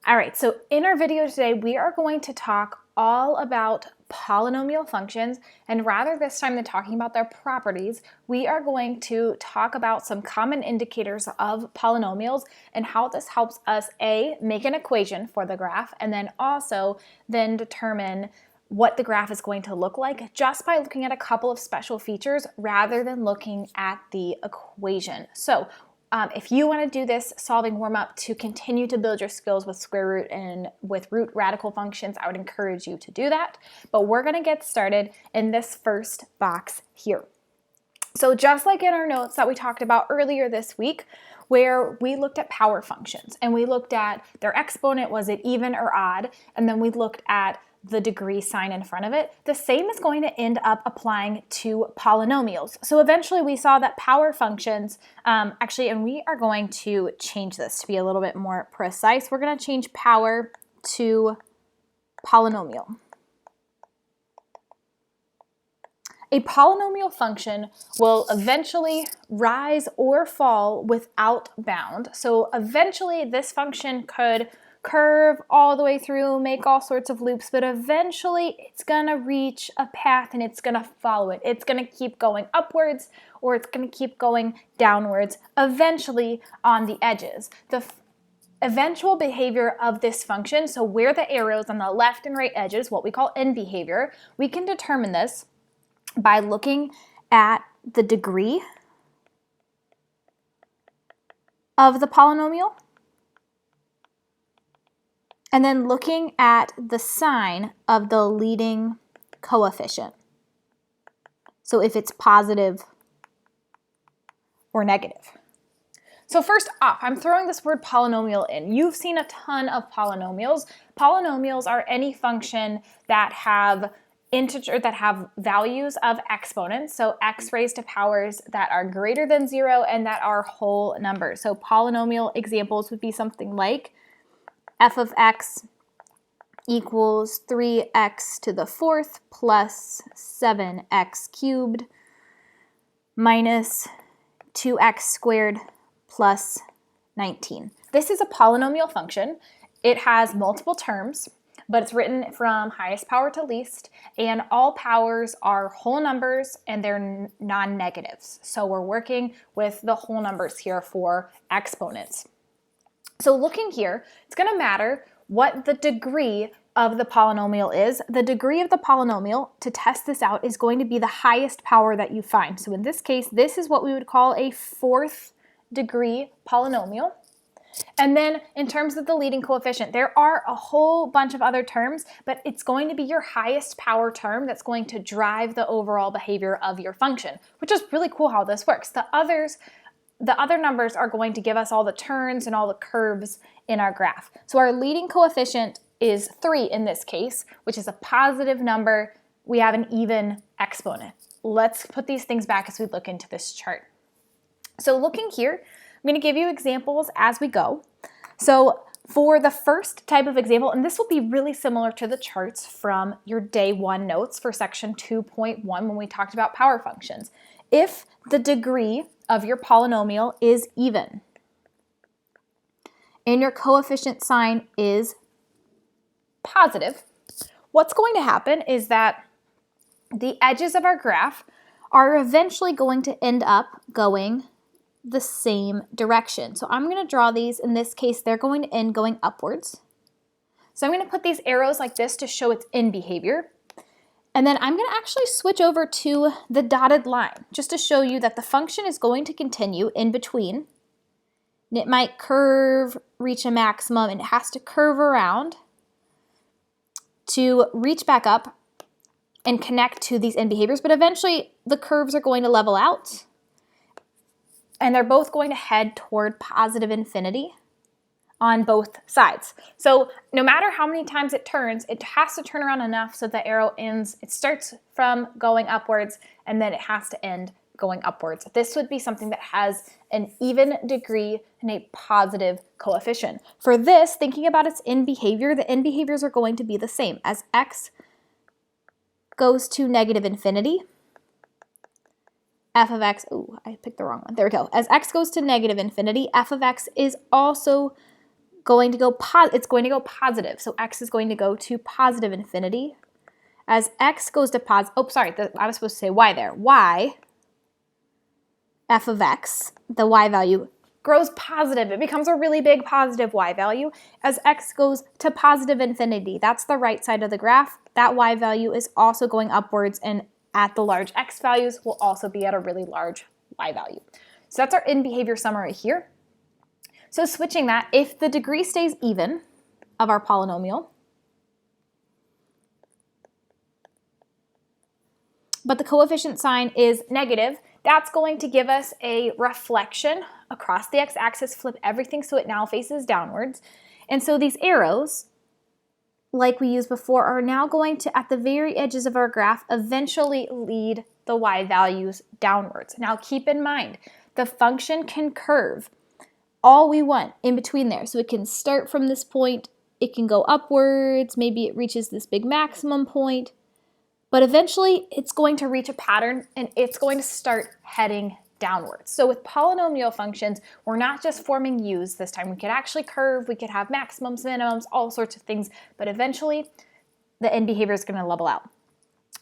All right, so in our video today, we are going to talk all about polynomial functions, and rather this time than talking about their properties, we are going to talk about some common indicators of polynomials and how this helps us make an equation for the graph, and then also determine what the graph is going to look like just by looking at a couple of special features rather than looking at the equation. So if you want to do this solving warm-up to continue to build your skills with square root and with root radical functions, I would encourage you to do that. But we're going to get started in this first box here. So just like in our notes that we talked about earlier this week, where we looked at power functions and we looked at their exponent, was it even or odd, and then we looked at the degree sign in front of it, the same is going to end up applying to polynomials. So eventually we saw that power functions, and we are going to change this to be a little bit more precise. We're going to change power to polynomial. A polynomial function will eventually rise or fall without bound. So eventually this function could curve all the way through, make all sorts of loops, but eventually it's gonna reach a path and it's gonna follow it. It's gonna keep going upwards or it's gonna keep going downwards, eventually on the edges. The eventual behavior of this function, so where the arrows on the left and right edges, what we call end behavior, we can determine this by looking at the degree of the polynomial and then looking at the sign of the leading coefficient. So if it's positive or negative. So first off, I'm throwing this word polynomial in. You've seen a ton of polynomials. Polynomials are any function that have values of exponents, so x raised to powers that are greater than 0 and that are whole numbers. So polynomial examples would be something like f of x equals 3x to the fourth plus 7x cubed minus 2x squared plus 19. This is a polynomial function. It has multiple terms, but it's written from highest power to least, and all powers are whole numbers and they're non-negatives. So we're working with the whole numbers here for exponents. So looking here, it's going to matter what the degree of the polynomial is. The degree of the polynomial, to test this out, is going to be the highest power that you find. So in this case, this is what we would call a fourth degree polynomial. And then in terms of the leading coefficient, there are a whole bunch of other terms, but it's going to be your highest power term that's going to drive the overall behavior of your function, which is really cool how this works. The other numbers are going to give us all the turns and all the curves in our graph. So our leading coefficient is 3 in this case, which is a positive number. We have an even exponent. Let's put these things back as we look into this chart. So looking here, I'm going to give you examples as we go. So for the first type of example, and this will be really similar to the charts from your day 1 notes for section 2.1 when we talked about power functions. If the degree of your polynomial is even and your coefficient sign is positive, what's going to happen is that the edges of our graph are eventually going to end up going the same direction. So I'm going to draw these. In this case, they're going to end going upwards. So I'm going to put these arrows like this to show its end behavior. And then I'm going to actually switch over to the dotted line just to show you that the function is going to continue in between. And it might curve, reach a maximum, and it has to curve around to reach back up and connect to these end behaviors. But eventually the curves are going to level out and they're both going to head toward positive infinity on both sides. So no matter how many times it turns, it has to turn around enough so the arrow ends, it starts from going upwards and then it has to end going upwards. This would be something that has an even degree and a positive coefficient. For this, thinking about its end behavior, the end behaviors are going to be the same. As x goes to negative infinity, f of x, ooh, I picked the wrong one. There we go. As x goes to negative infinity, f of x is also going to go positive. So x is going to go to positive infinity. As x goes to positive, oh, sorry, I was supposed to say y there. Y, f of x, the y value, grows positive. It becomes a really big positive y value as x goes to positive infinity. That's the right side of the graph. That y value is also going upwards, and at the large x values will also be at a really large y value. So that's our end behavior summary here. So switching that, if the degree stays even of our polynomial, but the coefficient sign is negative, that's going to give us a reflection across the x-axis, flip everything so it now faces downwards. And so these arrows, like we used before, are now going to, at the very edges of our graph, eventually lead the y values downwards. Now keep in mind, the function can curve all we want in between there. So it can start from this point, it can go upwards, maybe it reaches this big maximum point, but eventually it's going to reach a pattern and it's going to start heading downwards. So with polynomial functions, we're not just forming u's this time. We could actually curve, we could have maximums, minimums, all sorts of things, but eventually the end behavior is going to level out.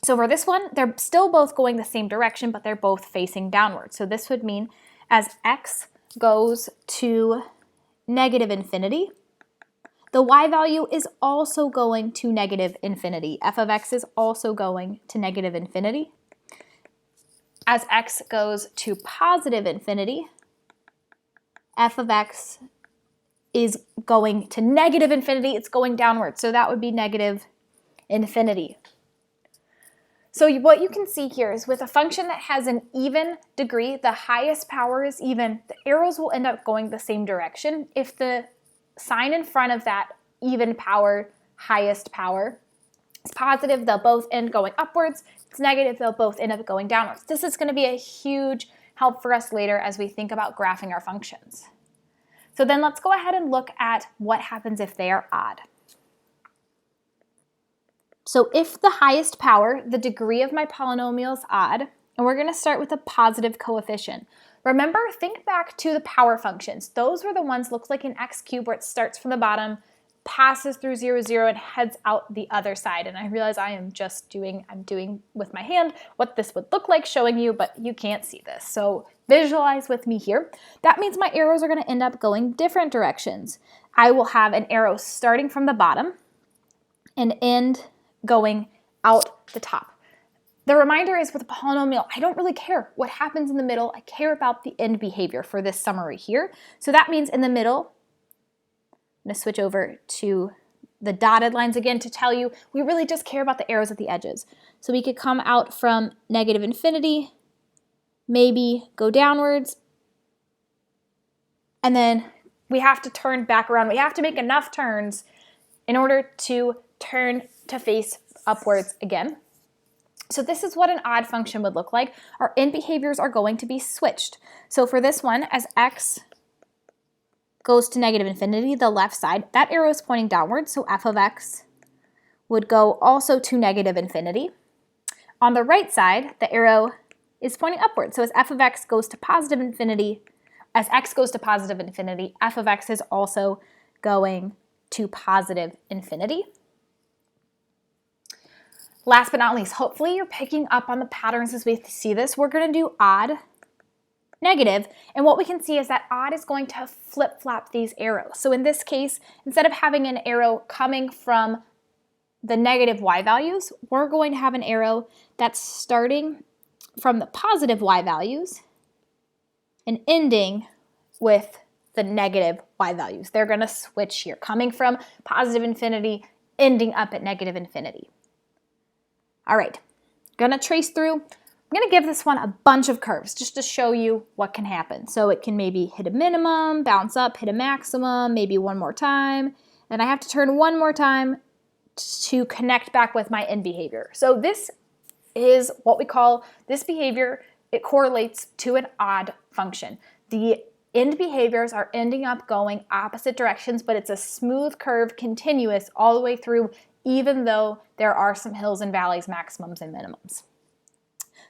So for this one, they're still both going the same direction, but they're both facing downwards. So this would mean as x goes to negative infinity, the y value is also going to negative infinity. F of x is also going to negative infinity. As x goes to positive infinity, f of x is going to negative infinity. It's going downwards. So that would be negative infinity. So what you can see here is with a function that has an even degree, the highest power is even, the arrows will end up going the same direction. If the sign in front of that even power, highest power, is positive, they'll both end going upwards. If it's negative, they'll both end up going downwards. This is going to be a huge help for us later as we think about graphing our functions. So then let's go ahead and look at what happens if they are odd. So if the highest power, the degree of my polynomial is odd, and we're going to start with a positive coefficient. Remember, think back to the power functions. Those were the ones looked like an x cubed where it starts from the bottom, passes through 0, 0, and heads out the other side. And I realize I'm doing with my hand what this would look like showing you, but you can't see this. So visualize with me here. That means my arrows are going to end up going different directions. I will have an arrow starting from the bottom and end going out the top. The reminder is with a polynomial, I don't really care what happens in the middle. I care about the end behavior for this summary here. So that means in the middle, I'm going to switch over to the dotted lines again to tell you we really just care about the arrows at the edges. So we could come out from negative infinity, maybe go downwards, and then we have to turn back around. We have to make enough turns in order to turn to face upwards again. So this is what an odd function would look like. Our end behaviors are going to be switched. So for this one, as x goes to negative infinity, the left side, that arrow is pointing downwards, so f of x would go also to negative infinity. On the right side, the arrow is pointing upwards, so as f of x goes to positive infinity, as x goes to positive infinity, f of x is also going to positive infinity. Last but not least, hopefully you're picking up on the patterns as we see this. We're going to do odd, negative, and what we can see is that odd is going to flip-flop these arrows. So in this case, instead of having an arrow coming from the negative y values, we're going to have an arrow that's starting from the positive y values and ending with the negative y values. They're going to switch here, coming from positive infinity, ending up at negative infinity. All right, gonna trace through. I'm gonna give this one a bunch of curves just to show you what can happen. So it can maybe hit a minimum, bounce up, hit a maximum, maybe one more time. Then I have to turn one more time to connect back with my end behavior. So this is what we call this behavior. It correlates to an odd function. The end behaviors are ending up going opposite directions, but it's a smooth curve, continuous all the way through, even though there are some hills and valleys, maximums and minimums.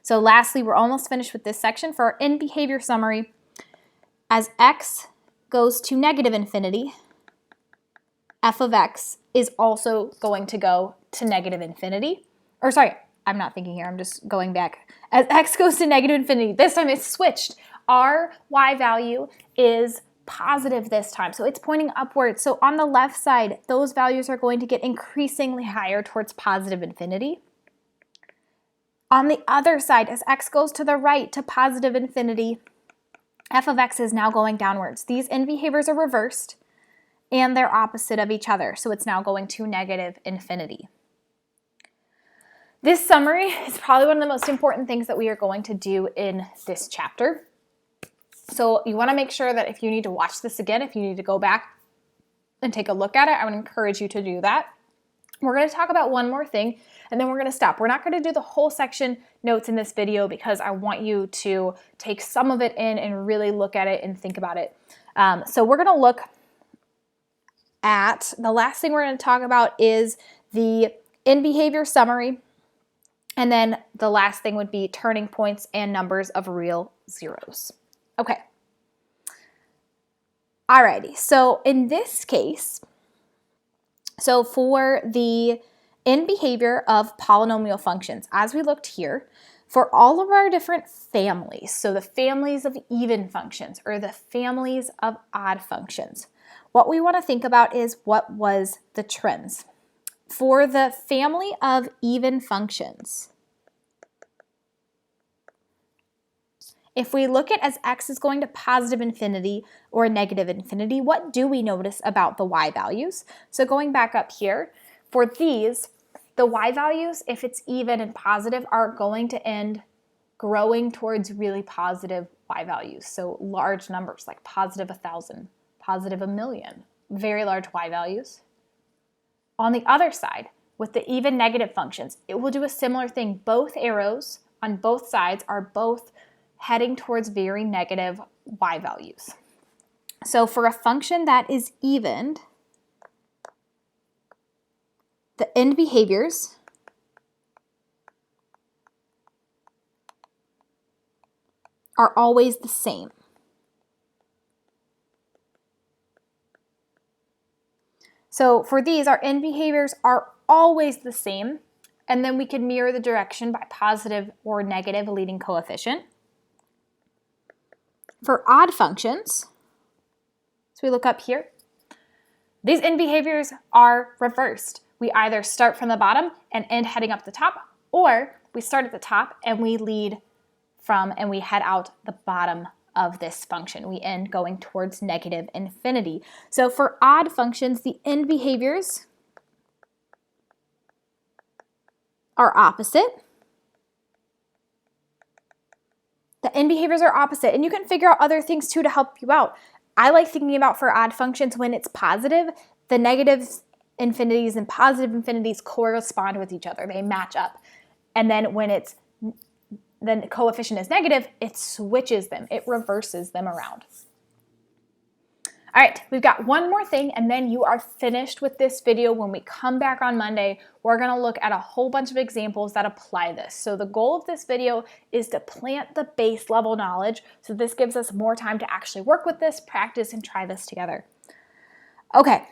So lastly, we're almost finished with this section. For our end behavior summary, as x goes to negative infinity, f of x is also going to go to negative infinity. Or sorry, I'm not thinking here, I'm just going back. As x goes to negative infinity, this time it's switched. Our y value is positive this time, so it's pointing upwards. So on the left side, those values are going to get increasingly higher towards positive infinity. On the other side, as x goes to the right to positive infinity, f of x is now going downwards. These end behaviors are reversed, and they're opposite of each other, so it's now going to negative infinity. This summary is probably one of the most important things that we are going to do in this chapter. So you want to make sure that if you need to watch this again, if you need to go back and take a look at it, I would encourage you to do that. We're going to talk about one more thing, and then we're going to stop. We're not going to do the whole section notes in this video because I want you to take some of it in and really look at it and think about it. So we're going to look at, the last thing we're going to talk about is the end behavior summary, and then the last thing would be turning points and numbers of real zeros. Okay. Alrighty, so in this case, so for the end behavior of polynomial functions, as we looked here, for all of our different families, so the families of even functions or the families of odd functions, what we want to think about is what was the trends. For the family of even functions, if we look at as x is going to positive infinity or negative infinity, what do we notice about the y values? So going back up here, for these, the y values, if it's even and positive, are going to end growing towards really positive y values. So large numbers like positive 1,000, positive 1,000,000, very large y values. On the other side, with the even negative functions, it will do a similar thing. Both arrows on both sides are both heading towards very negative y values. So for a function that is evened, the end behaviors are always the same. So for these, our end behaviors are always the same, and then we can mirror the direction by positive or negative leading coefficient. For odd functions, so we look up here, these end behaviors are reversed. We either start from the bottom and end heading up the top, or we start at the top and we lead from and we head out the bottom of this function. We end going towards negative infinity. So for odd functions, the end behaviors are opposite. The end behaviors are opposite, and you can figure out other things too to help you out. I like thinking about for odd functions when it's positive, the negative infinities and positive infinities correspond with each other. They match up. And then when it's the coefficient is negative, it switches them. It reverses them around. All right, we've got one more thing, and then you are finished with this video. When we come back on Monday, we're going to look at a whole bunch of examples that apply this. So the goal of this video is to plant the base level knowledge, so this gives us more time to actually work with this, practice, and try this together. Okay.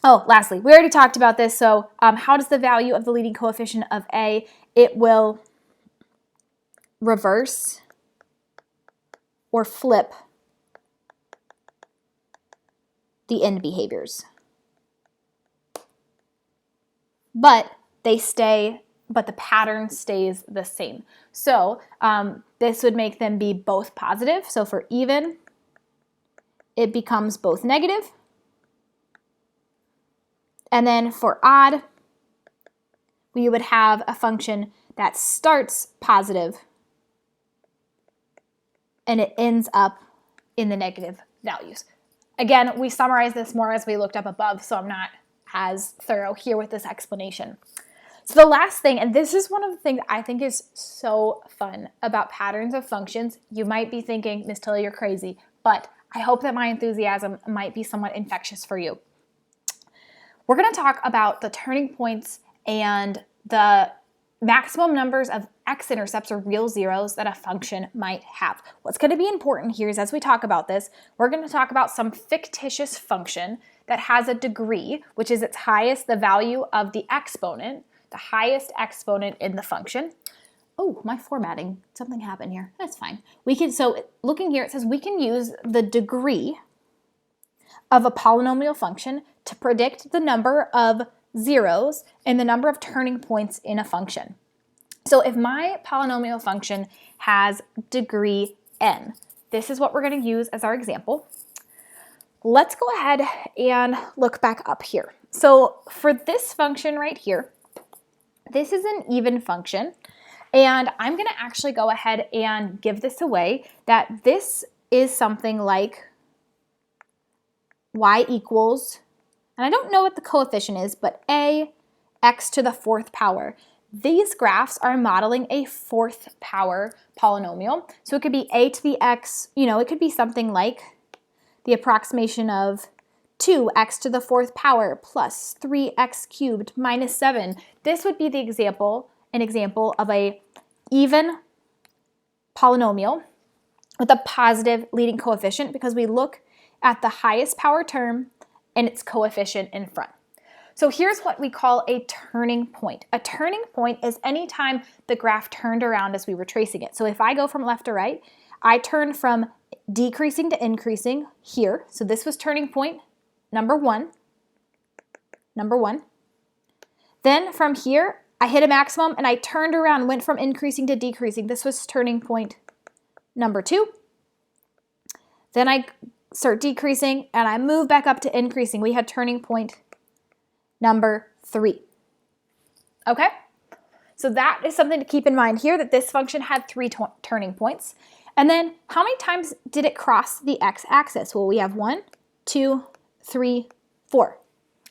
Oh, lastly, we already talked about this. So how does the value of the leading coefficient of a, it will reverse or flip the end behaviors. But the pattern stays the same. So this would make them be both positive. So for even, it becomes both negative. And then for odd, we would have a function that starts positive and it ends up in the negative values. Again, we summarize this more as we looked up above, so I'm not as thorough here with this explanation. So the last thing, and this is one of the things I think is so fun about patterns of functions. You might be thinking, Miss Tilly, you're crazy, but I hope that my enthusiasm might be somewhat infectious for you. We're going to talk about the turning points and the maximum numbers of x-intercepts or real zeros that a function might have. What's going to be important here is as we talk about this, we're going to talk about some fictitious function that has a degree, which is its highest, the value of the exponent, the highest exponent in the function. Oh, my formatting, something happened here. That's fine. So looking here, it says we can use the degree of a polynomial function to predict the number of zeros and the number of turning points in a function. So if my polynomial function has degree n, this is what we're going to use as our example. Let's go ahead and look back up here. So for this function right here, this is an even function, and I'm going to actually go ahead and give this away, that this is something like y equals, and I don't know what the coefficient is, but x to the fourth power. These graphs are modeling a fourth power polynomial. So it could be a to the x, it could be something like the approximation of 2x to the fourth power plus 3x cubed minus 7. This would be an example of a even polynomial with a positive leading coefficient, because we look at the highest power term and its coefficient in front. So here's what we call a turning point. A turning point is any time the graph turned around as we were tracing it. So if I go from left to right, I turn from decreasing to increasing here. So this was turning point number one. Then from here, I hit a maximum and I turned around, went from increasing to decreasing. This was turning point number 2. Then I start decreasing and I move back up to increasing. We had turning point number 3. Okay? So that is something to keep in mind here, that this function had 3 turning points. And then how many times did it cross the x-axis? Well, we have 1, 2, 3, 4.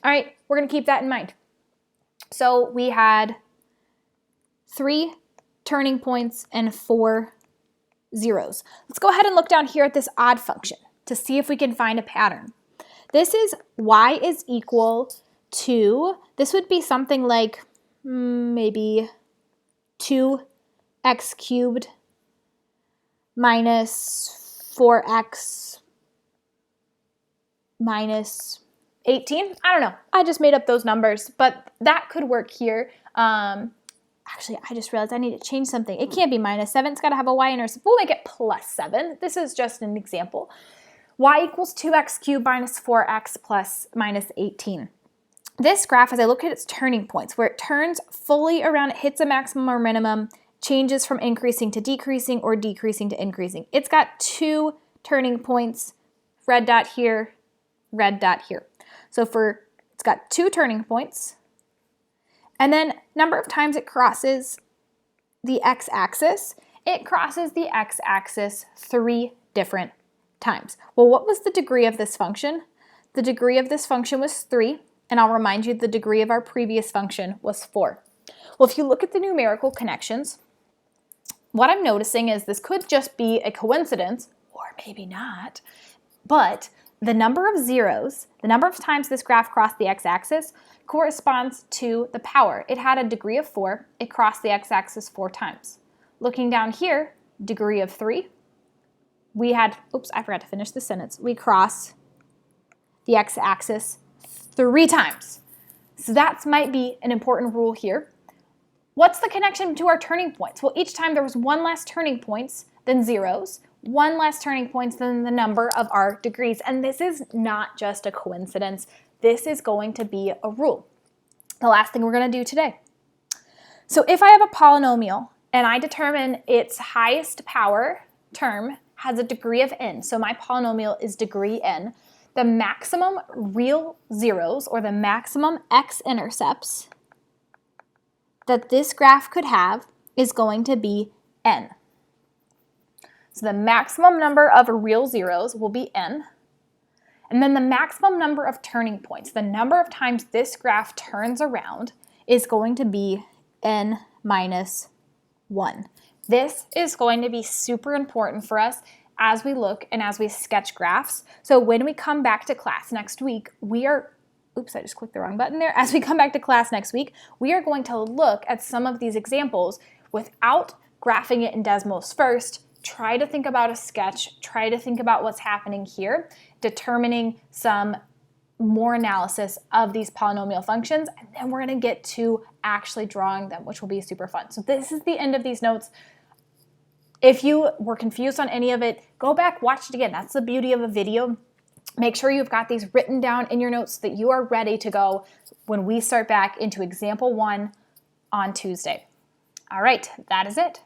All right, we're going to keep that in mind. So we had 3 turning points and 4 zeros. Let's go ahead and look down here at this odd function to see if we can find a pattern. This is y is equal to, this would be something like maybe 2x cubed minus 4x minus 18. I don't know. I just made up those numbers, but that could work here. Actually, I just realized I need to change something. It can't be minus 7. It's got to have a y-intercept. We'll make it plus 7. This is just an example. Y equals 2x cubed minus 4x plus minus 18. This graph, as I look at its turning points, where it turns fully around, it hits a maximum or minimum, changes from increasing to decreasing or decreasing to increasing. It's got 2 turning points, red dot here, red dot here. So it's got 2 turning points, and then number of times it crosses the x-axis. It crosses the x-axis 3 different times. Well, what was the degree of this function? The degree of this function was 3, and I'll remind you the degree of our previous function was 4. Well, if you look at the numerical connections, what I'm noticing is this could just be a coincidence, or maybe not, but the number of zeros, the number of times this graph crossed the x-axis, corresponds to the power. It had a degree of 4. It crossed the x-axis 4 times. Looking down here, degree of 3. We had, oops, I forgot to finish the sentence. We cross the x-axis 3 times. So that might be an important rule here. What's the connection to our turning points? Well, each time there was 1 less turning points than zeros, 1 less turning points than the number of our degrees. And this is not just a coincidence. This is going to be a rule. The last thing we're going to do today. So if I have a polynomial and I determine its highest power term has a degree of n, so my polynomial is degree n, the maximum real zeros, or the maximum x-intercepts that this graph could have, is going to be n. So the maximum number of real zeros will be n. And then the maximum number of turning points, the number of times this graph turns around, is going to be n minus 1. This is going to be super important for us as we look and as we sketch graphs. So when we come back to class next week, oops, I just clicked the wrong button there. As we come back to class next week, we are going to look at some of these examples without graphing it in Desmos first. Try to think about a sketch, try to think about what's happening here, determining some more analysis of these polynomial functions, and then we're going to get to actually drawing them, which will be super fun. So this is the end of these notes. If you were confused on any of it, go back, watch it again. That's the beauty of a video. Make sure you've got these written down in your notes so that you are ready to go when we start back into example 1 on Tuesday. All right, that is it.